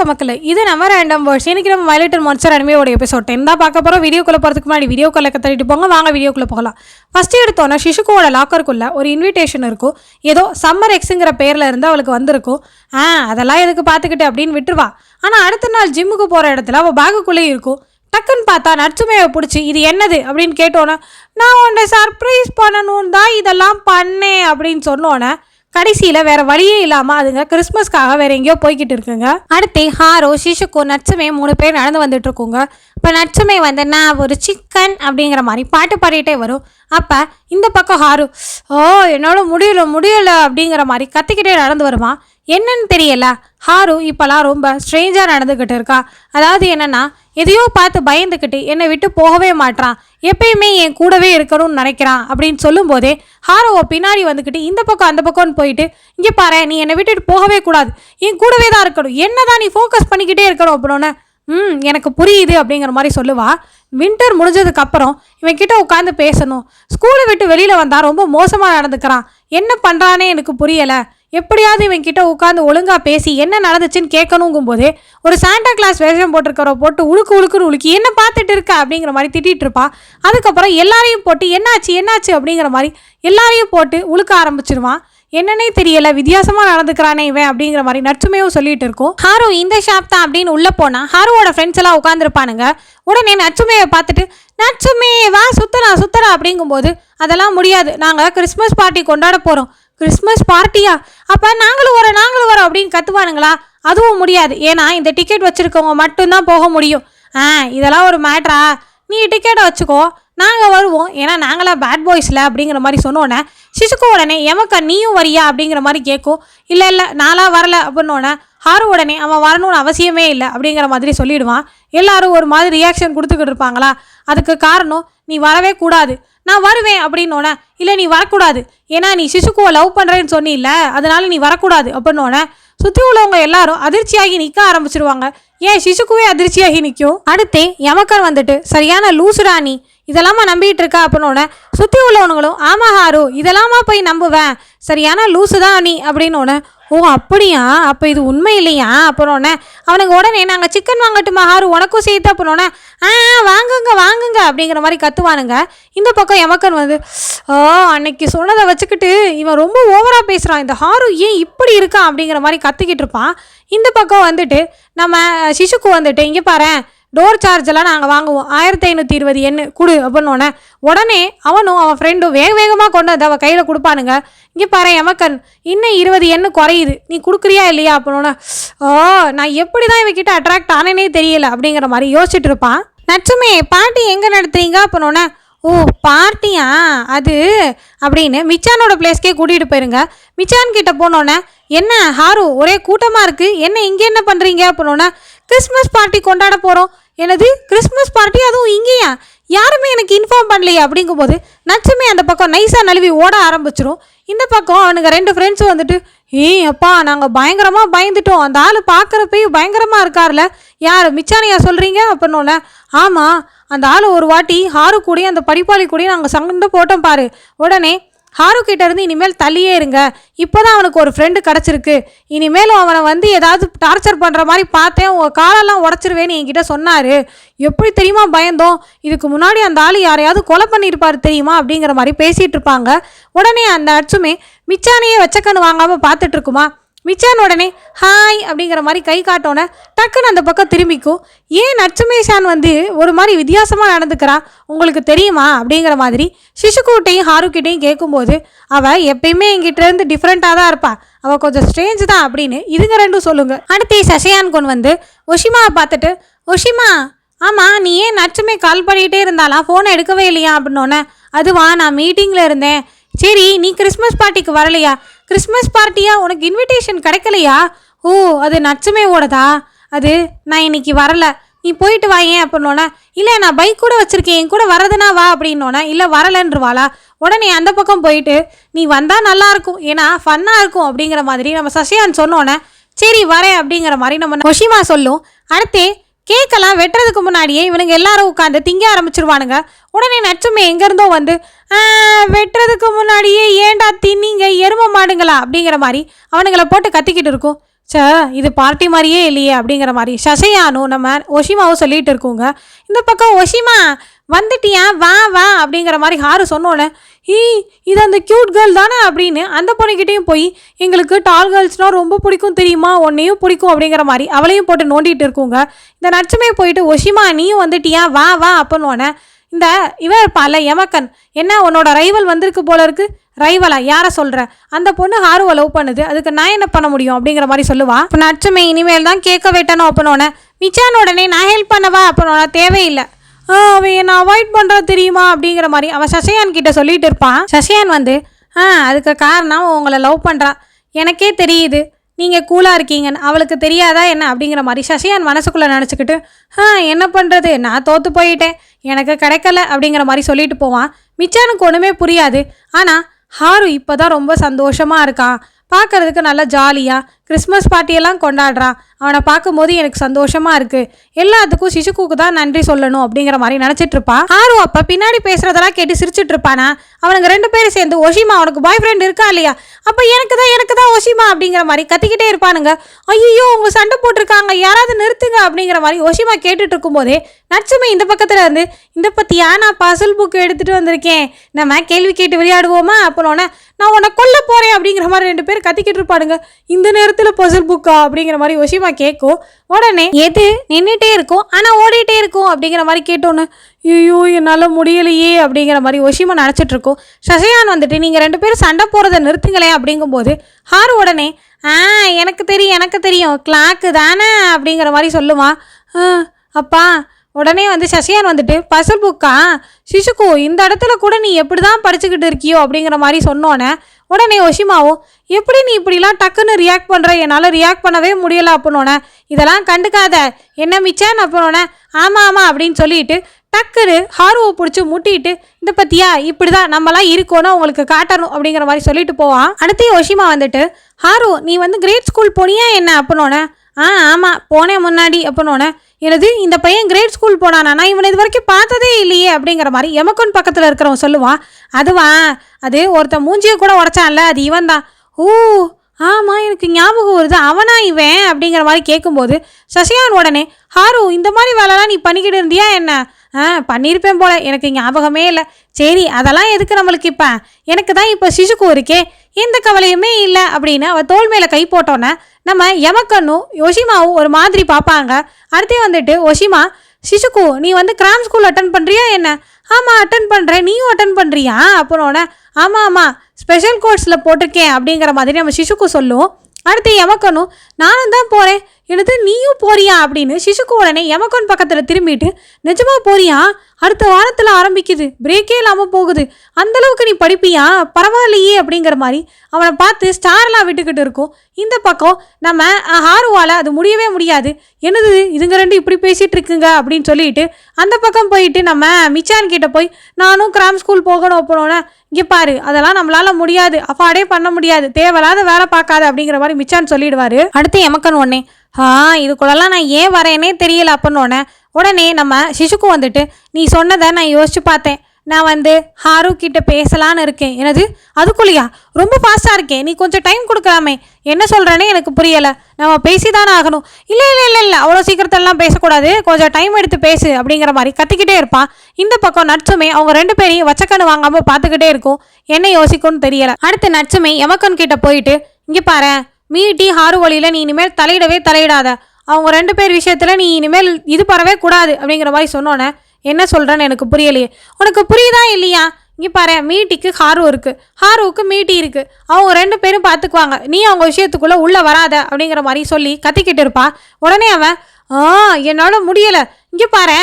வணக்கம் மக்களே, இது நம்ம ரேண்டம் வேர்ட்ஸ். இன்னைக்கு நம்ம வயலட் அண்ட் மான்ஸ்டர் அனிமேயோட எபிசோட் 10 தான் பார்க்க போகிறோம். வீடியோக்குள்ளே போகிறதுக்கு முன்னாடி வீடியோக்குள்ளே தள்ளிட்டு போங்க, வாங்க வீடியோக்குள்ளே போகலாம். ஃபஸ்ட்டு எடுத்தோன்னா ஷிஷுக்குவோட லாக்கருக்குள்ளே ஒரு இன்விடேஷன் இருக்கும். ஏதோ சம்மர் எக்ஸுங்கிற பேரில் இருந்து அவளுக்கு வந்திருக்கும். அதெல்லாம் எதுக்கு பார்த்துக்கிட்டு அப்படின்னு விட்டுருவா. ஆனால் அடுத்த நாள் ஜிம்முக்கு போகிற இடத்துல அவள் பேகுக்குள்ளே இருக்கும். டக்குன்னு பார்த்தா நட்சுமையை பிடிச்சி இது என்னது அப்படின்னு கேட்டோன்னே, நான் உன்னை சர்ப்ரைஸ் பண்ணணும் தான் இதெல்லாம் பண்ணேன் அப்படின்னு சொன்னோன்னே கடைசியில் வேறு வழியே இல்லாமல் அதுங்க கிறிஸ்மஸ்க்காக வேறு எங்கேயோ போய்கிட்டு இருக்குங்க. அடுத்து ஹாரோ, ஷிஷுக்கோ, நட்சுமே 3 பேர் நடந்து வந்துட்டு இருக்கோங்க. இப்போ நட்சுமே வந்து நான் ஒரு சிக்கன் அப்படிங்கிற மாதிரி பாட்டு பாடிட்டே வரும். அப்போ இந்த பக்கம் ஹாரு, என்னோட முடியல அப்படிங்கிற மாதிரி கத்திக்கிட்டே நடந்து வருமா. என்னன்னு தெரியல, ஹாரு இப்போலாம் ரொம்ப ஸ்ட்ரேஞ்சாக நடந்துக்கிட்டு இருக்கா. அதாவது என்னென்னா, எதையோ பார்த்து பயந்துக்கிட்டு என்னை விட்டு போகவே மாட்டான், எப்பயுமே என் கூடவே இருக்கணும்னு நினைக்கிறான் அப்படின்னு சொல்லும்போதே ஹாரோவை பின்னாடி வந்துக்கிட்டு இந்த பக்கம் அந்த பக்கம்னு போயிட்டு, இங்கே பாரு, நீ என்னை விட்டுட்டு போகவே கூடாது, என் கூடவே தான் இருக்கணும், என்ன தான் நீ ஃபோக்கஸ் பண்ணிக்கிட்டே இருக்கணும் அப்படின்னோன்னே, எனக்கு புரியுது அப்படிங்கிற மாதிரி சொல்லுவா. வின்டர் முடிஞ்சதுக்கப்புறம் இவன் கிட்ட உட்காந்து பேசணும். ஸ்கூலை விட்டு வெளியில் வந்தால் ரொம்ப மோசமாக நடந்துக்கிறான், என்ன பண்ணுறானே எனக்கு புரியலை, எப்படியாவது இவன் கிட்ட உட்காந்து ஒழுங்காக பேசி என்ன நடந்துச்சுன்னு கேட்கணுங்கும் போதே ஒரு சாண்டா கிளாஸ் வேஷம் போட்டிருக்கிற போட்டு உழுக்குன்னு உழுக்கி என்ன பார்த்துட்டு இருக்க அப்படிங்கிற மாதிரி திட்டிகிட்டு இருப்பா. அதுக்கப்புறம் எல்லாரையும் போட்டு என்னாச்சு அப்படிங்கிற மாதிரி எல்லாரையும் போட்டு உழுக்க ஆரம்பிச்சிருவான். என்னன்னே தெரியல, வித்தியாசமாக நடந்துக்கிறானே இவன் அப்படிங்கிற மாதிரி நட்சுமையும் சொல்லிட்டு இருக்கும். ஹாரு இந்த ஷாப் தான் அப்படின்னு உள்ளே போனால் ஹாருவோட ஃப்ரெண்ட்ஸ் எல்லாம் உட்காந்துருப்பானுங்க. உடனே நட்சுமையை பார்த்துட்டு, நட்சுமே வா சுத்தரா அப்படிங்கும்போது, அதெல்லாம் முடியாது, நாங்கள் கிறிஸ்மஸ் பார்ட்டி கொண்டாட போகிறோம். கிறிஸ்மஸ் பார்ட்டியா? அப்போ நாங்களும் வரோம் அப்படின்னு கத்துவானுங்களா? அதுவும் முடியாது, ஏன்னா இந்த டிக்கெட் வச்சுருக்கவங்க மட்டும்தான் போக முடியும். இதெல்லாம் ஒரு மேட்ரா, நீ டிக்கெட்டை வச்சுக்கோ, நாங்கள் வருவோம், ஏன்னா நாங்களாம் பேட் பாய்ஸில் அப்படிங்கிற மாதிரி சொன்னோன்னே ஷிஷுக்கு உடனே எமக்கா நீயும் வரியா அப்படிங்கிற மாதிரி கேட்கும். இல்லை நான்லாம் வரல அப்படின்னோடனே ஹாரு உடனே அவன் வரணும்னு அவசியமே இல்லை அப்படிங்கிற மாதிரி சொல்லிடுவான். எல்லாரும் ஒரு மாதிரி ரியாக்ஷன் கொடுத்துக்கிட்டு இருப்பாங்களா. அதுக்கு காரணம், நீ வரவே கூடாது, நான் வருவேன் அப்படின்னோடனே, இல்லை நீ வரக்கூடாது, ஏன்னா நீ ஷிஷுக்குவை லவ் பண்ணுறேன்னு சொன்னில்ல, அதனால நீ வரக்கூடாது அப்படின்னோடனே சுற்றி உள்ளவங்க எல்லாரும் அதிர்ச்சியாகி நிற்க ஆரம்பிச்சிருவாங்க. ஏன் ஷிஷுக்குவே அதிர்ச்சியாகி நிற்கும். அடுத்து எமக்கர் வந்துட்டு, சரியான லூசுடா நீ, இதெல்லாமா நம்பிக்கிட்டு இருக்கா அப்படின்னோடனே சுற்றி உள்ளவனுங்களும், ஆமாம் ஹாரு, இதெல்லாமா போய் நம்புவேன், சரியான லூசு தான் நீ அப்படின்னோடனே, ஓ அப்படியா, அப்போ இது உண்மை இல்லையா அப்படின்னோடனே அவனுங்க உடனே, நாங்கள் சிக்கன் வாங்கட்டுமா ஹாரு, உனக்கும் சேர்த்து அப்படின்னோடனே, வாங்குங்க அப்படிங்கிற மாதிரி கத்துவானுங்க. இந்த பக்கம் எமக்கன் வந்து, அன்னைக்கு சொன்னதை வச்சுக்கிட்டு இவன் ரொம்ப ஓவராக பேசுகிறான், இந்த ஹாரு ஏன் இப்படி இருக்கான் அப்படிங்கிற மாதிரி கத்திக்கிட்டு இருப்பான். இந்த பக்கம் வந்துட்டு நம்ம ஷிஷுக்கு வந்துட்டு, இங்கே பாரு, டோர் சார்ஜெல்லாம் நாங்கள் வாங்குவோம், 1520 எண்ணு கொடு அப்படின்னோடனே உடனே அவனும் அவன் ஃப்ரெண்டும் வேகமாக கொண்டு வந்து அவள் கையில் கொடுப்பானுங்க. இங்கே பாரு எமக்கன், இன்னும் 20 எண்ணு குறையுது, நீ கொடுக்குறியா இல்லையா அப்படின்னோடனே, நான் எப்படி தான் இவகிட்ட அட்ராக்ட் ஆனேனே தெரியல அப்படிங்கிற மாதிரி யோசிச்சுட்டு இருப்பான். நட்சுமே பார்ட்டி எங்கே நடத்துறீங்க அப்படின்னோடனே, ஓ பார்ட்டியா அது அப்படின்னு மிச்சானோட பிளேஸ்க்கே கூட்டிகிட்டு போயிருங்க. மிச்சான் கிட்ட போனோன்னே, என்ன ஹாரு ஒரே கூட்டமாக இருக்குது, என்ன இங்கே என்ன பண்ணுறீங்க அப்படின்னோடனே, கிறிஸ்மஸ் பார்ட்டி கொண்டாட போகிறோம். எனது கிறிஸ்மஸ் பார்ட்டி, அதுவும் இங்கேயா, யாருமே எனக்கு இன்ஃபார்ம் பண்ணலையே அப்படிங்கும்போது நட்சுமே அந்த பக்கம் நைஸாக நழுவி ஓட ஆரம்பிச்சிரும். இந்த பக்கம் அவனுங்க 2 ஃப்ரெண்ட்ஸும் வந்துட்டு, அப்பா நாங்கள் பயங்கரமாக பயந்துட்டோம், அந்த ஆள் பார்க்குறப்பையும் பயங்கரமாக இருக்கார்ல, யார் மிச்சானியா சொல்கிறீங்க அப்படின்னோடனே, ஆமாம் அந்த ஆள் ஒரு வாட்டி ஹாரு கூடயும் அந்த படிப்பாளி கூடயும் நாங்கள் சண்டை போட்டோம் பாரு. உடனே ஹாரு கிட்ட இருந்து இனிமேல் தள்ளியே இருங்க, இப்போ தான் அவனுக்கு ஒரு ஃப்ரெண்டு கிடச்சிருக்கு, இனிமேலும் அவனை வந்து ஏதாவது டார்ச்சர் பண்ணுற மாதிரி பார்த்தேன், உங்கள் காலெல்லாம் உடச்சிருவேன்னு என்கிட்ட சொன்னார். எப்படி தெரியுமா பயந்தோம், இதுக்கு முன்னாடி அந்த ஆள் யாரையாவது கொலை பண்ணியிருப்பார் தெரியுமா அப்படிங்கிற மாதிரி பேசிகிட்டு இருப்பாங்க. உடனே அந்த நட்சுமே மிச்சானையே வச்சக்கண்ணு வாங்காமல் பார்த்துட்டு இருக்குமா. மிச்சான் உடனே ஹாய் அப்படிங்கிற மாதிரி கை காட்டோன்னே டக்குன்னு அந்த பக்கம் திரும்பிக்கும். ஏன் நட்சுமேஷான் வந்து ஒரு மாதிரி வித்தியாசமாக நடந்துக்கிறா உங்களுக்கு தெரியுமா அப்படிங்கிற மாதிரி ஷிஷுக்கூட்டையும் ஹாருக்கிட்டையும் கேட்கும்போது, அவள் எப்பயுமே என்கிட்டேருந்து டிஃப்ரெண்ட்டாக தான் இருப்பாள், அவள் கொஞ்சம் ஸ்ட்ரேஞ்ச் தான் அப்படின்னு இதுங்க 2 சொல்லுங்க. அடுத்து சஷயான் கொண்டு வந்து ஒஷிமாவை பார்த்துட்டு, ஒஷிமா ஆமாம் நீ ஏன் நட்சுமே கால் பண்ணிகிட்டே இருந்தாலாம், ஃபோனை எடுக்கவே இல்லையா அப்படின்னோடனே, அதுவா நான் மீட்டிங்கில் இருந்தேன். சரி நீ கிறிஸ்மஸ் பார்ட்டிக்கு வரலையா, கிறிஸ்மஸ் பார்ட்டியா, உனக்கு இன்விடேஷன் கிடைக்கலையா, ஓ அது நட்சுமே ஓடதா, அது நான் இன்னைக்கு வரலை, நீ போயிட்டு வாயேன் அப்படின்னோடனே, இல்லை நான் பைக் கூட வச்சுருக்கேன், என் கூட வரதுனா வா அப்படின்னோடனே, இல்லை வரலன்றுவாளா. உடனே அந்த பக்கம் போயிட்டு, நீ வந்தால் நல்லாயிருக்கும், ஏன்னா ஃபன்னாக இருக்கும் அப்படிங்கிற மாதிரி நம்ம சஷியான் சொன்னோன்னே, சரி வரேன் அப்படிங்கிற மாதிரி நம்ம ஒஷிமா சொல்லும். அடுத்தே கேக்கெல்லாம் வெட்டுறதுக்கு முன்னாடியே இவனுங்க எல்லாரும் உட்காந்து திங்க ஆரம்பிச்சிருவானுங்க. உடனே நட்சுமே எங்கேருந்தோ வந்து, வெட்டுறதுக்கு முன்னாடியே ஏண்டா தின்னிங்க எரும மாடுங்களா அப்படிங்கிற மாதிரி அவனுங்களை போட்டு கத்திக்கிட்டு இருக்கும். இது பார்ட்டி மாதிரியே இல்லையே அப்படிங்கிற மாதிரி சசையானும் நம்ம ஒஷிமாவும் சொல்லிட்டு இருக்கோங்க. இந்த பக்கம் ஒஷிமா வந்துட்டியா, வா வா அப்படிங்கிற மாதிரி ஹாரு சொன்னோன்னே, இது அந்த க்யூட் கேர்ள் தானே அப்படின்னு அந்த பொண்ணுக்கிட்டையும் போய், எங்களுக்கு டால் கேர்ள்ஸ்னால் ரொம்ப பிடிக்கும் தெரியுமா, உன்னையும் பிடிக்கும் அப்படிங்கிற மாதிரி அவளையும் போட்டு நோண்டிகிட்டு இருக்குங்க. இந்த நட்சமே போயிட்டு ஒஷிமா நீயும் வந்துட்டியா, வா வா அப்படின்னோடனே, இந்த இவன் இருப்பால எமக்கன், என்ன உன்னோட ரைவல் வந்திருக்கு போல இருக்கு. ரைவலா, யாரை சொல்கிற? அந்த பொண்ணு ஹாருவை லவ் பண்ணுது, அதுக்கு நான் என்ன பண்ண முடியும் அப்படிங்கிற மாதிரி சொல்லுவா. இப்போ நட்சமே இனிமேல் தான் கேட்க வெட்டணும் அப்படின்னோடனே, மிச்சான் உடனே நான் ஹெல்ப் பண்ணவா அப்படின்னோட, தேவையில்லை, அவன் என்னை அவாய்ட் பண்ணுறா தெரியுமா அப்படிங்கிற மாதிரி அவன் சசையான் கிட்ட சொல்லிட்டு இருப்பான். சசையான் வந்து அதுக்கு காரணம் உங்களை லவ் பண்ணுறா, எனக்கே தெரியுது, நீங்கள் கூலாக இருக்கீங்கன்னு, அவளுக்கு தெரியாதா என்ன அப்படிங்கிற மாதிரி சசையான் மனசுக்குள்ளே நினச்சிக்கிட்டு, என்ன பண்ணுறது, நான் தோற்று போயிட்டேன், எனக்கு கிடைக்கல அப்படிங்கிற மாதிரி சொல்லிட்டு போவான். மிச்சானுக்கு ஒன்றுமே புரியாது. ஆனால் ஹாரு இப்போ தான் ரொம்ப சந்தோஷமாக இருக்கான், பார்க்குறதுக்கு நல்லா ஜாலியாக கிறிஸ்மஸ் பார்ட்டியெல்லாம் கொண்டாடுறான், அவனை பார்க்கும்போது எனக்கு சந்தோஷமாக இருக்குது, எல்லாத்துக்கும் சிசுக்குக்கு தான் நன்றி சொல்லணும் அப்படிங்கிற மாதிரி நினச்சிட்டு இருப்பான். ஹாரு அப்போ பின்னாடி பேசுகிறதெல்லாம் கேட்டு சிரிச்சிட்டு இருப்பானா. அவனுக்கு 2 பேரும் சேர்ந்து, ஒஷிமா அவனுக்கு பாய் ஃப்ரெண்ட் இருக்கா இல்லையா, அப்போ எனக்கு தான் ஒஷிமா அப்படிங்கிற மாதிரி கத்திக்கிட்டே இருப்பானுங்க. ஐயோ அவங்க சண்டை போட்டிருக்காங்க, யாராவது நிறுத்துங்க அப்படிங்கிற மாதிரி ஒஷிமா கேட்டுட்டு இருக்கும்போதே நட்சுமே இந்த பக்கத்தில் இருந்து, இந்த பற்றியா நான் பசில் புக்கு எடுத்துகிட்டு வந்திருக்கேன், நம்ம கேள்வி கேட்டு விளையாடுவோமா அப்படின்னோடனே, நான் உன்னை கொல்ல போகிறேன் அப்படிங்கிற மாதிரி 2 பேர் கத்திக்கிட்டு இருப்பானுங்க. இந்த நேரத்தில் பசில் புக்கா அப்படிங்கிற மாதிரி ஒஷிமா கேட்கும். உடனே எது நின்றுட்டே இருக்கும் ஆனால் ஓடிட்டே இருக்கும் அப்படிங்கிற மாதிரி கேட்டோன்னு, ஐயோ என்னால் முடியலையே அப்படிங்கிற மாதிரி ஒஷிமா நினச்சிட்டு இருக்கோம். சசையான் வந்துட்டு, நீங்கள் 2 பேரும் சண்டை போகிறத நிறுத்துங்களேன் அப்படிங்கும்போது ஹாரு உடனே, எனக்கு தெரியும் கிளாக்கு தானே அப்படிங்கிற மாதிரி சொல்லுவான். அப்பா உடனே வந்து சசையான் வந்துட்டு, பசில் புக்கா சிசுக்கு, இந்த இடத்துல கூட நீ எப்படி தான் படிச்சுக்கிட்டு இருக்கியோ அப்படிங்கிற மாதிரி சொன்னோன்னே உடனே ஒஷிமாவும், எப்படி நீ இப்படிலாம் டக்குன்னு ரியாக்ட் பண்ணுற, என்னால் ரியாக்ட் பண்ணவே முடியலை அப்படின்னோடனே, இதெல்லாம் கண்டுக்காத என்ன மிச்சான் அப்படின்னோடனே, ஆமாம் அப்படின்னு சொல்லிட்டு டக்குன்னு ஹாருவை பிடிச்சி முட்டிட்டு, இந்த பற்றியா இப்படி தான் நம்மளாம் இருக்கோன்னு உங்களுக்கு காட்டணும் அப்படிங்கிற மாதிரி சொல்லிட்டு போவான். அடுத்து ஒஷிமா வந்துட்டு, ஹாரு நீ வந்து கிரேட் ஸ்கூல் போனியா என்ன அப்படின்னோடனே, ஆமாம் போனேன் முன்னாடி அப்படின்னோடனே, எனது இந்த பையன் கிரேட் ஸ்கூல் போனானா, நான் இவனை இது வரைக்கும் பார்த்ததே இல்லையே அப்படிங்கிற மாதிரி எமக்கோன் பக்கத்தில் இருக்கிறவன் சொல்லுவான். அது ஒருத்தன் மூஞ்சியை கூட உடச்சான்ல, அது இவன் தான். ஆமாம் எனக்கு ஞாபகம் வருது, அவனா இவன் அப்படிங்கிற மாதிரி கேட்கும்போது சசையான் உடனே, ஹாரு இந்த மாதிரி வேலைலாம் நீ பண்ணிக்கிட்டு இருந்தியா என்ன? பண்ணியிருப்பேன் போல, எனக்கு ஞாபகமே இல்லை. சரி அதெல்லாம் எதுக்கு நம்மளுக்கு, இப்போ எனக்கு தான் இப்போ சிசுக்கு இருக்கே, எந்த கவலையுமே இல்லை அப்படின்னு அவள் தோல் மேலே கை போட்டோன்னே நம்ம எமக்கண்ணும் ஒஷிமாவும் ஒரு மாதிரி பார்ப்பாங்க. அடுத்தே வந்துட்டு ஒஷிமா, சிசுக்கு நீ வந்து கிராம் ஸ்கூல் அட்டன் பண்ணுறியா என்ன? ஆமாம் அட்டன் பண்ணுறேன், நீயும் அட்டன் பண்ணுறியா அப்படின்னோடனே, ஆமாம் ஸ்பெஷல் கோர்ஸில் போட்டிருக்கேன் அப்படிங்கிற மாதிரி நம்ம சிசுக்கு சொல்லுவோம். அடுத்து எமக்கனும், நானும் தான் போகிறேன், எனது நீயும் போறியா அப்படின்னு சிசுக்கு உடனே எமக்கன் பக்கத்தில் திரும்பிட்டு, நிஜமா போறியா, அடுத்த வாரத்தில் ஆரம்பிக்குது, பிரேக்கே இல்லாமல் போகுது, அந்தளவுக்கு நீ படிப்பியா, பரவாயில்லையே அப்படிங்கிற மாதிரி அவனை பார்த்து ஸ்டார்லாம் விட்டுக்கிட்டு இருக்கும். இந்த பக்கம் நம்ம ஹாருவால் அது முடியவே முடியாது, என்னது இதுங்க 2 இப்படி பேசிகிட்டு இருக்குங்க அப்படின்னு சொல்லிட்டு அந்த பக்கம் போயிட்டு நம்ம மிச்சான் கிட்ட போய், நானும் கிராம் ஸ்கூல் போகணும் அப்படின்னோன்னே, இங்கே பாரு அதெல்லாம் நம்மளால் முடியாது, அஃபார்டே பண்ண முடியாது, தேவையில்லாத வேலை பார்க்காது அப்படிங்கிற மாதிரி மிச்சான் சொல்லிடுவார். அடுத்து எமக்கன் உடனே, இதுக்குள்ளெல்லாம் நான் ஏன் வரேனே தெரியல அப்படின்னோடனே உடனே நம்ம சிசுக்கு வந்துட்டு, நீ சொன்னதை நான் யோசிச்சு பார்த்தேன், நான் வந்து ஹாரு கிட்ட பேசலான்னு இருக்கேன். எனது அதுக்குள்ளேயா, ரொம்ப ஃபாஸ்ட்டாக இருக்கேன், நீ கொஞ்சம் டைம் கொடுக்கலாமே, என்ன சொல்கிறேனே எனக்கு புரியலை, நம்ம பேசி தானே ஆகணும். இல்லை அவ்வளோ சீக்கிரத்தெல்லாம் பேசக்கூடாது, கொஞ்சம் டைம் எடுத்து பேசு அப்படிங்கிற மாதிரி கத்திக்கிட்டே இருப்பான். இந்த பக்கம் நட்சுமே அவங்க 2 பேரையும் வச்சக்கண்ணு வாங்காமல் பார்த்துக்கிட்டே இருக்கும், என்ன யோசிக்கும்னு தெரியலை. அடுத்து நட்சுமே எமக்கன் கிட்ட போயிட்டு, இங்கே பாரு மீட்டி ஹாரு வழியில் நீ இனிமேல் தலையிடாத, அவங்க 2 பேர் விஷயத்தில் நீ இனிமேல் இது பரவே கூடாது அப்படிங்கிற மாதிரி சொன்னோன்னே, என்ன சொல்கிறேன்னு எனக்கு புரியலையே, உனக்கு புரியுதா இல்லையா, இங்கே பாரு மீட்டிக்கு ஹாரு இருக்குது, ஹாருவுக்கு மீட்டி இருக்குது, அவங்க 2 பேரும் பார்த்துக்குவாங்க, நீ அவங்க விஷயத்துக்குள்ளே உள்ளே வராத அப்படிங்கிற மாதிரி சொல்லி கத்திக்கிட்டு இருப்பா. உடனே அவன், என்னால் முடியலை, இங்கே பாரு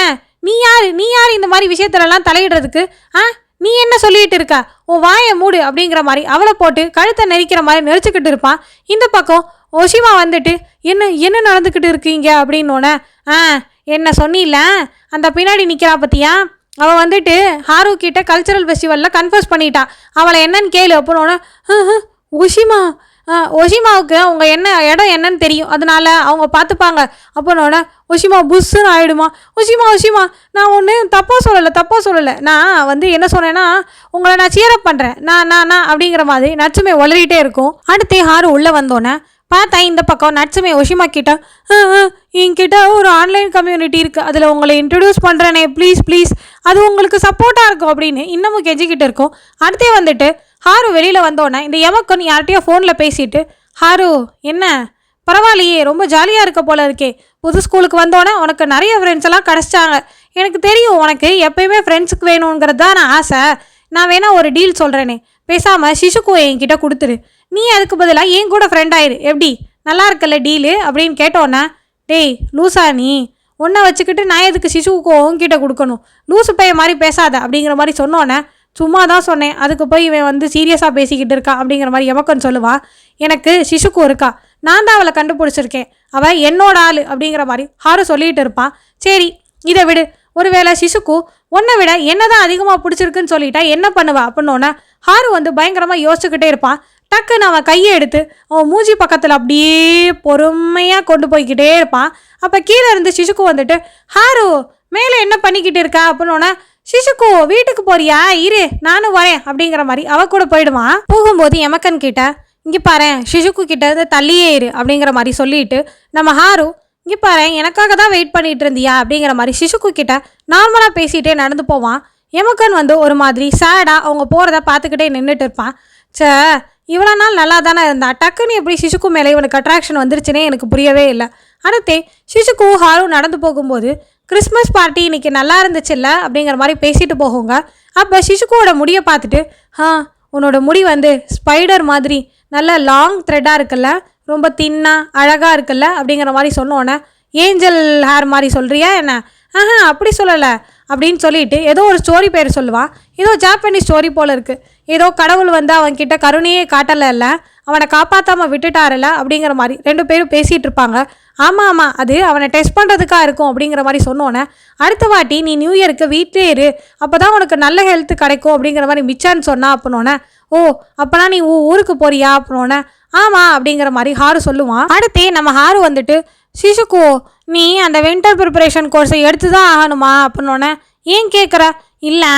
நீ யார் இந்த மாதிரி விஷயத்துலலாம் தலையிடுறதுக்கு, நீ என்ன சொல்லிட்டு இருக்க, உன் வாயை மூடு அப்படிங்கிற மாதிரி அவளை போட்டு கழுத்தை நெரிக்கிற மாதிரி நெரிச்சுக்கிட்டு இருப்பான். இந்த பக்கம் ஒஷிமா வந்துட்டு, என்ன நடந்துக்கிட்டு இருக்கீங்க அப்படின்னோடனே, என்ன சொன்னில்ல அந்த பின்னாடி நிற்கிறா பற்றியா, அவள் வந்துட்டு ஹாரு கிட்ட கல்ச்சரல் ஃபெஸ்டிவலில் கன்ஃபர்ஸ் பண்ணிட்டா, அவளை என்னன்னு கேளு அப்படின்னோடனே, ஒஷிமாவுக்கு அவங்க இடம் என்னன்னு தெரியும், அதனால அவங்க பார்த்துப்பாங்க அப்படின்னோடனே ஒஷிமா புஷ்ஷுன்னு ஆகிடுமா. ஒஷிமா நான் ஒன்று தப்பாக சொல்லலை, நான் வந்து என்ன சொன்னேன்னா, உங்களை நான் சீரப் பண்ணுறேன், நான் அப்படிங்கிற மாதிரி நட்சுமே வளரிட்டே இருக்கும். அடுத்தே ஹாரு உள்ளே வந்தோன்னே, பார்த்தா இந்த பக்கம் நட்சுமே ஒஷிமா கிட்ட என்கிட்ட ஒரு ஆன்லைன் கம்யூனிட்டி இருக்குது, அதில் உங்களை இன்ட்ரடியூஸ் பண்ணுறேனே ப்ளீஸ் ப்ளீஸ், அது உங்களுக்கு சப்போர்ட்டாக இருக்கும் அப்படின்னு இன்னமும் கெஞ்சிக்கிட்டு இருக்கும். அடுத்தே வந்துட்டு ஹாரு வெளியில் வந்தோடனே இந்த எமக்கன் யார்கிட்டயோ ஃபோனில் பேசிட்டு, ஹாரு என்ன பரவாயில்லையே ரொம்ப ஜாலியாக இருக்க போல இருக்கே, புது ஸ்கூலுக்கு வந்தோடனே உனக்கு நிறைய ஃப்ரெண்ட்ஸ் எல்லாம் கிடச்சிட்டாங்க, எனக்கு தெரியும் உனக்கு எப்பயுமே ஃப்ரெண்ட்ஸுக்கு வேணுங்கிறது தான் நான் ஆசை, நான் வேணா ஒரு டீல் சொல்கிறேனே, பேசாமல் சிசுக்கு என்கிட்ட கொடுத்துரு, நீ அதுக்கு பதிலாக என் கூட ஃப்ரெண்ட் ஆயிரு, எப்படி நல்லா இருக்கல டீலு அப்படின்னு கேட்டோன்னே, டேய் லூசா நீ ஒன்றை வச்சுக்கிட்டு நான் எதுக்கு சிசுவுக்கு உங்ககிட்ட கொடுக்கணும், லூசு பைய மாதிரி பேசாத அப்படிங்கிற மாதிரி சொன்னோன்னே, சும்மா தான் சொன்னேன், அதுக்கு போய் இவன் வந்து சீரியஸாக பேசிக்கிட்டு இருக்கான் அப்படிங்கிற மாதிரி எமக்கன் சொல்லுவான். எனக்கு சிசுக்கு இருக்கா, நான் தான் அவளை கண்டுபிடிச்சிருக்கேன், அவள் என்னோட ஆள் அப்படிங்கிற மாதிரி ஹாரு சொல்லிகிட்டு இருப்பான். சரி இதை விடு, ஒருவேளை சிசுக்கு உன்னை விட என்ன தான் அதிகமாக பிடிச்சிருக்குன்னு சொல்லிட்டா என்ன பண்ணுவா அப்படின்னோன்னே ஹாரு வந்து பயங்கரமாக யோசிச்சுக்கிட்டே இருப்பான். டக்குன்னு அவன் கையை எடுத்து அவன் மூஞ்சி பக்கத்தில் அப்படியே பொறுமையாக கொண்டு போய்கிட்டே இருப்பான். அப்போ கீழே இருந்து சிசுக்கு வந்துட்டு, ஹாரு மேலே என்ன பண்ணிக்கிட்டு இருக்கா அப்படின்னோன்னே, சிசுக்கு வீட்டுக்கு போறியா, இரு நானும் வரேன் அப்படிங்கிற மாதிரி அவ கூட போயிடுவான். போகும்போது எமக்கன் கிட்ட, இங்கே பாரு சிசுக்கு கிட்ட இருந்து தள்ளியே இரு அப்படிங்கிற மாதிரி சொல்லிட்டு நம்ம ஹாரு, இங்கே பாரு எனக்காக தான் வெயிட் பண்ணிட்டு இருந்தியா அப்படிங்கிற மாதிரி சிசுக்கு கிட்ட நார்மலாக பேசிகிட்டே நடந்து போவான். எமக்கன் வந்து ஒரு மாதிரி சேடாக அவங்க போகிறத பார்த்துக்கிட்டே நின்றுட்டு இருப்பான். சே இவ்வளோ நாள் நல்லா தானே இருந்தா, டக்குன்னு எப்படி சிசுக்கு மேலே இவனுக்கு அட்ராக்ஷன் வந்துருச்சுன்னே எனக்கு புரியவே இல்லை. அடுத்தே சிசுக்கு ஹாரு நடந்து போகும்போது, கிறிஸ்மஸ் பார்ட்டி இன்னைக்கு நல்லா இருந்துச்சுல்ல அப்படிங்கிற மாதிரி பேசிட்டு போகுங்க. அப்போ சிசுக்குவோட முடியை பார்த்துட்டு, உன்னோட முடி வந்து ஸ்பைடர் மாதிரி நல்ல லாங் த்ரெட்டாக இருக்குல்ல, ரொம்ப தின்னாக அழகாக இருக்குல்ல அப்படிங்கிற மாதிரி சொன்னோன்னே, ஏஞ்சல் ஹேர் மாதிரி சொல்கிறியா என்ன, அப்படி சொல்லலை அப்படின்னு சொல்லிட்டு ஏதோ ஒரு ஸ்டோரி பேர் சொல்லுவான். ஏதோ ஜாப்பனீஸ் ஸ்டோரி போல் இருக்குது, ஏதோ கடவுள் வந்து அவன்கிட்ட கருணையே காட்டலைல்ல, அவனை காப்பாற்றாமல் விட்டுட்டாரல அப்படிங்கிற மாதிரி ரெண்டு பேரும் பேசிகிட்டு இருப்பாங்க. ஆமாம் அது அவனை டெஸ்ட் பண்ணுறதுக்காக இருக்கும் அப்படிங்கிற மாதிரி சொன்னோன்னே, அடுத்த வாட்டி நீ நியூ இயருக்கு வீட்டிலே இரு, அப்போ தான் உனக்கு நல்ல ஹெல்த் கிடைக்கும் அப்படிங்கிற மாதிரி மிச்சான்னு சொன்னா அப்படின்னோன்னே, ஓ அப்போனா நீ ஊருக்கு போறியா அப்படின்னோன்னே, ஆமாம் அப்படிங்கிற மாதிரி ஹாரு சொல்லுவான். அடுத்தே நம்ம ஹாரு வந்துட்டு, சிசுக்கு நீ அந்த வின்டர் ப்ரிப்பரேஷன் கோர்ஸை எடுத்து தான் ஆகணுமா அப்படின்னோன்னே, ஏன் கேட்குற, இல்லை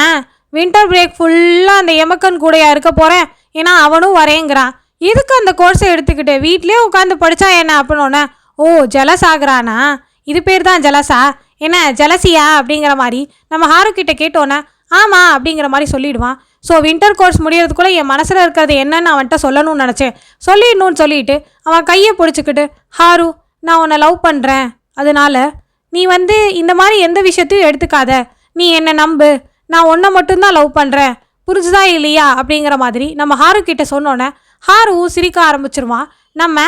வின்டர் பிரேக் ஃபுல்லாக அந்த எமக்கன் கூடையா இருக்க போகிறேன், ஏன்னா அவனும் வரேங்கிறான், எதுக்கு அந்த கோர்ஸை எடுத்துக்கிட்டு வீட்லேயே உட்காந்து படித்தா என்ன அப்படின்னோன்னே, ஓ ஜலஸ் ஆகுறானா, இது பேர் தான் ஜலஸா, என்ன ஜலசியா அப்படிங்கிற மாதிரி நம்ம ஹாருக்கிட்ட கேட்டோன்னே, ஆமாம் அப்படிங்கிற மாதிரி சொல்லிவிடுவான். ஸோ வின்டர் கோர்ஸ் முடியறதுக்குள்ளே என் மனசில் இருக்கிறது என்னன்னு அவன்கிட்ட சொல்லணும்னு நினச்சேன், சொல்லிடணும்னு சொல்லிட்டு அவன் கையை பிடிச்சிக்கிட்டு, ஹாரு நான் உன்னை லவ் பண்ணுறேன், அதனால நீ வந்து இந்த மாதிரி எந்த விஷயத்தையும் எடுத்துக்காத, நீ என்னை நம்பு, நான் உன்னை மட்டும்தான் லவ் பண்ணுறேன், புரிஞ்சுதா இல்லையா அப்படிங்கிற மாதிரி நம்ம ஹாருக்கிட்ட சொன்னோன்னே ஹாருவும் சிரிக்க ஆரம்பிச்சிருவான். நம்ம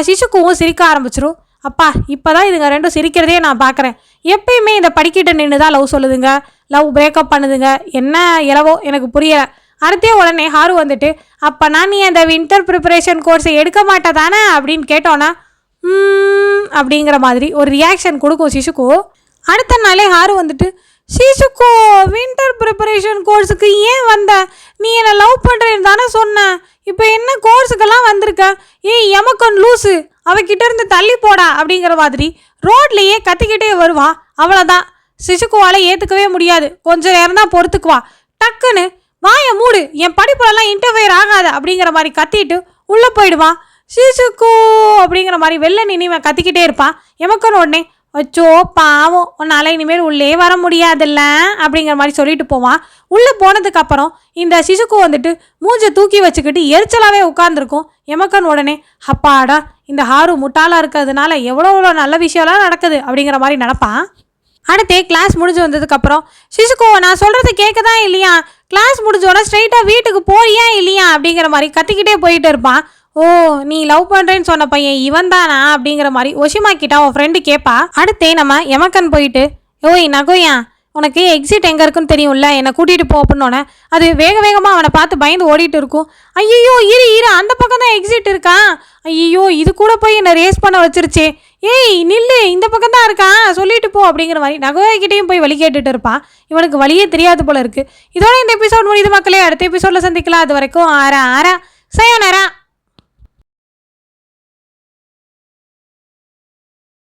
சிசுக்குவும் சிரிக்க ஆரம்பிச்சிரும். அப்பா இப்போ தான் இதுங்க ரெண்டும் சிரிக்கிறதே நான் பார்க்குறேன், எப்பயுமே இந்த படிக்கிட்ட நின்று தான் லவ் சொல்லுதுங்க, லவ் பிரேக்கப் பண்ணுதுங்க, என்ன இலவோ எனக்கு புரியலை. அடுத்தே உடனே ஹாரு வந்துட்டு, அப்போ நான் நீ அந்த வின்டர் ப்ரிப்பரேஷன் கோர்ஸை எடுக்க மாட்டே தானே அப்படின்னு கேட்டோன்னா, அப்படிங்கிற மாதிரி ஒரு ரியாக்ஷன் கொடுக்கும் சிசுக்கு. அடுத்த நாளே ஹாரு வந்துட்டு, சிசுக்கு வின்டர் ப்ரிப்பரேஷன் கோர்ஸுக்கு ஏன் வந்த, நீ என்னை லவ் பண்ணுறேன்னு தானே சொன்னேன், இப்போ என்ன கோர்ஸுக்கெல்லாம் வந்திருக்க, ஏய் எமக்கன் லூஸு அவகிட்ட இருந்து தள்ளி போடா அப்படிங்கிற மாதிரி ரோட்லேயே கத்திக்கிட்டே வருவான். அவ்வளோதான், சிசுக்குவால் ஏற்றுக்கவே முடியாது, கொஞ்சம் நேரம் தான் பொறுத்துக்குவா, டக்குன்னு வாயை மூடு, என் படிப்புலலாம் இன்டர்ஃபியர் ஆகாத அப்படிங்கிற மாதிரி கத்திட்டு உள்ளே போயிடுவான். சிசுக்கு அப்படிங்கிற மாதிரி வெளில நினைவன் கத்திக்கிட்டே இருப்பான். எமக்கன் உடனே, அச்சோ பாவம் உன்னால் இனிமேல் உள்ளே வர முடியாதுல்ல அப்படிங்கிற மாதிரி சொல்லிட்டு போவான். உள்ளே போனதுக்கப்புறம் இந்த சிசுக்கு வந்துட்டு மூஞ்சை தூக்கி வச்சுக்கிட்டு எரிச்சலாகவே உட்காந்துருக்கும். எமக்கன் உடனே, அப்பாடா இந்த ஹாரு முட்டாளாக இருக்கிறதுனால எவ்வளோ நல்ல விஷயம்லாம் நடக்குது அப்படிங்கிற மாதிரி நினப்பான். அடுத்தே கிளாஸ் முடிஞ்சு வந்ததுக்கப்புறம், சிசுக்கு நான் சொல்கிறது கேட்க தான் இல்லையா, கிளாஸ் முடிஞ்சோன்னா ஸ்ட்ரைட்டாக வீட்டுக்கு போறியா இல்லையா அப்படிங்கிற மாதிரி கத்திக்கிட்டே போயிட்டு இருப்பான். ஓ நீ லவ் பண்ணுறேன்னு சொன்ன பையன் இவன் தானா அப்படிங்கிற மாதிரி ஒஷிமா கிட்ட அவன் ஃப்ரெண்டு கேட்பா. அடுத்தே நம்ம எமக்கன் போயிட்டு, ஓய் நகோயா உனக்கு எக்ஸிட் எங்கே இருக்குன்னு தெரியும்ல, என்னை கூட்டிகிட்டு போ அப்படின்னோன்னே அது வேக வேகமாக அவனை பார்த்து பயந்து ஓடிட்டு இருக்கும். ஐயோ இரு அந்த பக்கம் தான் எக்ஸிட் இருக்கான், ஐயோ இது கூட போய் என்னை ரேஸ் பண்ண வச்சிருச்சே, ஏய் நில்லு இந்த பக்கம் தான் இருக்கான் சொல்லிட்டு போ அப்படிங்கிற மாதிரி நகோயாக்கிட்டையும் போய் வழி கேட்டுட்டு இருப்பான். இவனுக்கு வழியே தெரியாது போல இருக்குது. இதோட இந்த எபிசோட் முடியுது மக்களே, அடுத்த எபிசோடில் சந்திக்கலாம். அது வரைக்கும் ஆரா சயோனரா.